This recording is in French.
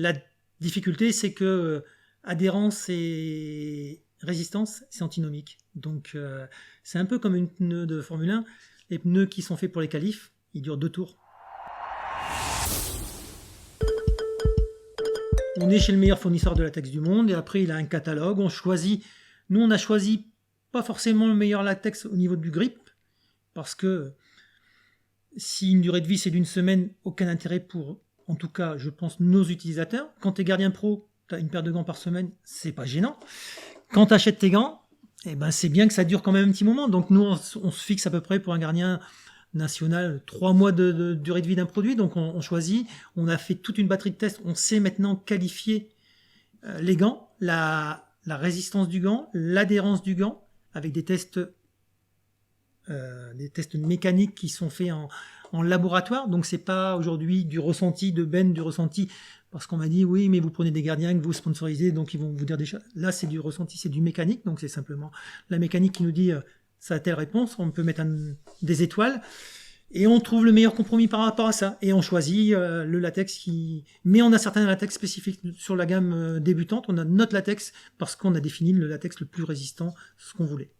La difficulté, c'est que adhérence et résistance, c'est antinomique. Donc, c'est un peu comme une pneu de Formule 1. Les pneus qui sont faits pour les qualifs, ils durent 2 tours. On est chez le meilleur fournisseur de latex du monde et après il a un catalogue. Nous on a choisi pas forcément le meilleur latex au niveau du grip parce que si une durée de vie c'est d'une semaine, aucun intérêt pour, en tout cas je pense, nos utilisateurs. Quand tu es gardien pro, tu as une paire de gants par semaine, c'est pas gênant. Quand tu achètes tes gants, eh ben c'est bien que ça dure quand même un petit moment. Donc nous on se fixe à peu près pour un gardien national 3 mois de durée de vie d'un produit, donc on choisit, on a fait toute une batterie de tests, on sait maintenant qualifier les gants, la résistance du gant, l'adhérence du gant, avec des tests mécaniques qui sont faits en laboratoire, donc c'est pas aujourd'hui du ressenti, du ressenti, parce qu'on m'a dit oui mais vous prenez des gardiens que vous sponsorisez, donc ils vont vous dire des choses. Là c'est du ressenti, c'est du mécanique, donc c'est simplement la mécanique qui nous dit ça a telle réponse, on peut mettre des étoiles, et on trouve le meilleur compromis par rapport à ça. Et on choisit le latex qui... Mais on a certains latex spécifiques sur la gamme débutante, on a notre latex parce qu'on a défini le latex le plus résistant, ce qu'on voulait.